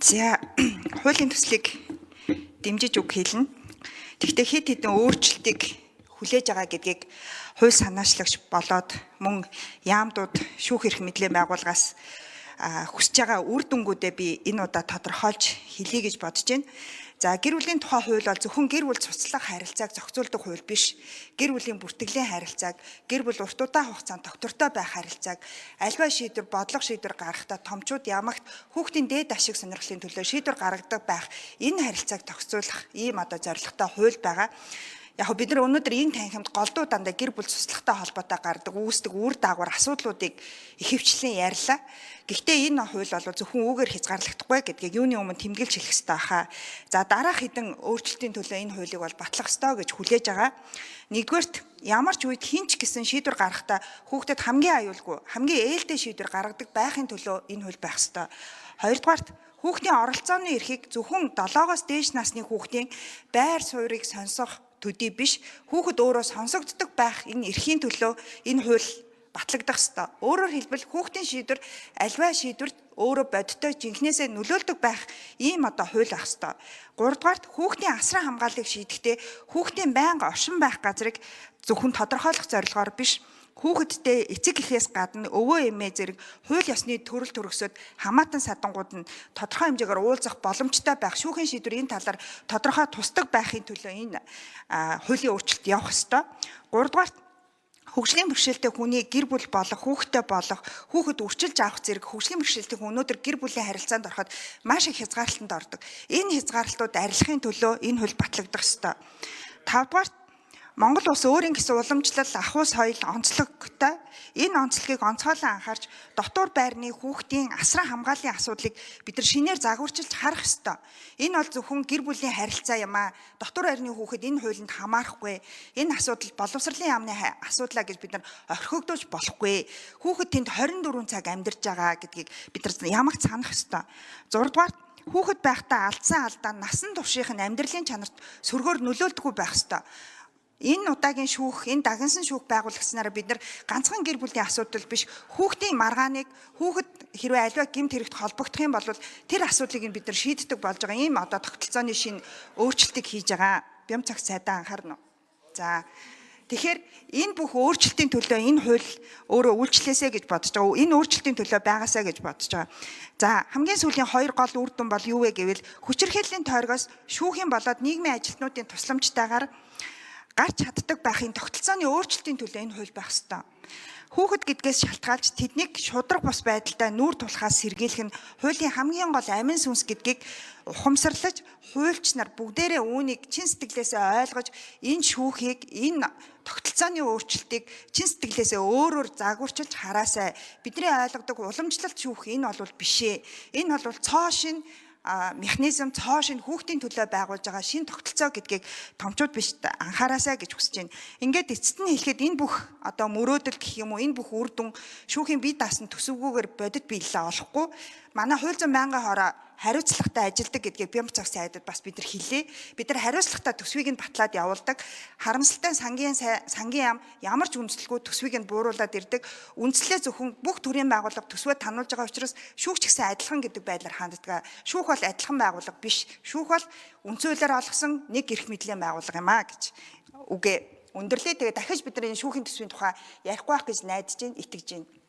За хуулийн төслийг дэмжиж үг хэлнэ. Тэгвэл хэд хэдэн өөрчлөлтийг хүлээж байгаа гэдгийг хууль санаачлагч болоод мөн яамдууд шүүх эрх мэдлийн байгууллагаас хүсэж байгаа үр дүнгуудээ би энэ удаа тодорхойлж хэлье гэж бодож байна. За гэр бүлийн тухай хууль бол зөвхөн гэр бүл цуцлах харилцааг зохицуулдаг хууль биш. Гэр бүлийн бүртгэлийн харилцааг, гэр бүл урт удаан хугацаанд доктортой байх харилцааг, альва шийдвэр, бодлого шийдвэр гаргахдаа томчууд ямагт хүүхдийн дээд ашиг сонирхлын төлөө шийдвэр гаргадаг байх энэ харилцааг зохицуулах ийм зорилготой хууль байгаа. Яг бид нар өнөөдөр энэ танхимд голдуу дандаа гэр бүл цуцлахтай холбоотой гардаг үүсдэг үр дагавар асуудлуудыг ихэвчлэн ярьлаа. Гэхдээ энэ хууль бол зөвхөн үүгээр хязгаарлагдахгүй гэдгийг юуны өмнө тэмдэглэж хэлэх хэрэгтэй хаа. За дараах хэдэн өөрчлөлтийн төлөө энэ хуулийг бол батлах ёстой гэж хүлээж байгаа. Нэгдүгээрт ямар ч үед хинч гэсэн шийдвэр гаргахдаа хүүхдэд хамгийн аюулгүй, хамгийн ээлтэй шийдвэр гаргадаг байхын төлөө энэ хууль байх ёстой. Хоёрдугаарт хүүхдийн оролцооны эрхийг зөвхөн 7-оос дээш насны хүүхдийн байр суурийг сонсох төдий биш, хүүхэд өөрөө сонсогддог байх энэ эрхийн төлөө энэ хууль батлагдах ёстой. Өөрөөр хэлбэл хүүхдийн шийдвэр альва шийдвэрт өөрөө бодиттой жинхнээсээ нөлөөлдөг байх ийм хууль ах ёстой. Гуравдугаарт хүүхдийн асран хамгааллыг шийдэхдээ хүүхдийн байнга оршин байх газрыг зөвхөн тодорхойлох зорилгоор биш, хүүхэдтэй эцэг эхээс гадна өвөө эмээ зэрэг хууль ёсны төрөл төрөсөд хамаатан садангууд нь тодорхой хэмжээгээр уулзах боломжтой байх шүүхийн шийдвэр энэ талаар тодорхой тусдаг байхын төлөө энэ хуулийн өөрчлөлт явах ёстой. Гуравдугаарт хөгжлийн бэрхшээлтэй хүний гэр бүл болох, хүүхэдтэй болох, хүүхэд үрчилж авах зэрэг хөгжлийн бэрхшээлтэй хүн өнөөдөр гэр бүлийн харилцаанд ороход маш их хязгаарлалтанд ордог. Энэ хязгаарлалтууд арилгахын төлөө энэ хууль батлагдах ёстой. Тавдугаарт Монгол улс өөрийн гэсэн уламжлал, ахуй соёл, онцлогтой энэ онцлогийг онцгойлон анхаарч дотор байрны хүүхдийн асран хамгааллын асуудлыг бид нар шинээр загварчилж харах ёстой. Энэ бол зөвхөн гэр бүлийн харилцаа юм аа. Дотор байрны хүүхэд энэ хуулинд хамаарахгүй. Энэ асуудал боловсролын яамны асуудлаа гэж бид нар орхигдуулж болохгүй. Хүүхэд тэнд 24 цаг амьдарч байгаа гэдгийг бид нар ямагт санах ёстой. 6-дугаар хүүхэд байхдаа алдсан алдаа насан туршийнх нь амьдралын чанарт сөргөөр нөлөөлдөггүй байх ёстой. Энэ удаагийн шүүх, энэ дагнсан шүүх байгуулагдсанаар бид нар ганцхан гэр бүлийн асуудал биш, хүүхдийн маргааныг хүүхэд хэрвээ аливаа гэмт хэрэгт холбогдох юм бол тэр асуудлыг бид нар шийддэг болж байгаа ийм тогтолцооны шинэ өөрчлөлтийг хийж байгаа. Бям цагт сайдаа анхаарна уу. За тэгэхээр энэ бүх өөрчлөлтийн төлөө энэ хууль өөрөө үйлчлээсэ гэж бодож байгаа. Энэ өөрчлөлтийн төлөө байгаасаа гэж бодож байгаа. За хамгийн сүүлийн хоёр гол үр дүн бол юу вэ гэвэл хүчирхийллийн тойрогоос шүүхийн болоод нийгмийн ажилтнуудын тусламжтайгаар гарч чаддаг байхын тогтолцооны өөрчлөлтийн төлөө энэ хууль байх ёстой. Хүүхэд гэдгээс шалтгаалж тэднийг шудраг бус байдалтай нүүр тулахаас сэргийлэх нь хуулийн хамгийн гол амин сүнс гэдгийг ухамсарлаж, хуульч нар бүгдээрээ үүнийг чин сэтгэлээсээ ойлгож, энэ шүүхийг, энэ тогтолцооны өөрчлөлтийг чин сэтгэлээсээ өөрөөр загварчилж хараасай. Бидний ойлгодог уламжлалт шүүх энэ бол бишээ. Энэ бол цоо шин механизм, цоо шин хүүхдийн төлөө байгуулж байгаа шин тогтолцоо гэдгийг томчууд биш анхаараасай гэж хүсэж байна. Ингээд эцэст нь хэлэхэд энэ бүх мөрөөдөл гэх юм уу, энэ бүх үр дүн шүүхийн бие даасан төсөвгүйгээр бодит биелэлээ олохгүй. Манай хууль зүйн байнгын хороо хариуцлагатай ажилдаг гэдгийг Бям цаг сайдад бас бид нар хэлээ. Бид нар хариуцлагатай төсвийг нь батлаад явуулдаг. Харамсалтай сангийн яам ямар ч үндэслэлгүй төсвийг нь бууруулад ирдэг. Үндслээ зөвхөн бүх төрлийн байгууллага төсвөө тануулж байгаа учраас шүүгч гэсэн адилхан гэдэг байдлаар ханддаг. Шүүх бол адилхан байгууллага биш. Шүүх бол үндсүүлээр олгосон нэг эрх мэдлийн байгууллага юм аа гэж үгээ өндөрлөө. Тэгээ дахиж бид нар энэ шүүхийн төсвийн тухай ярихгүй байх гэж найдаж байна, итгэж байна.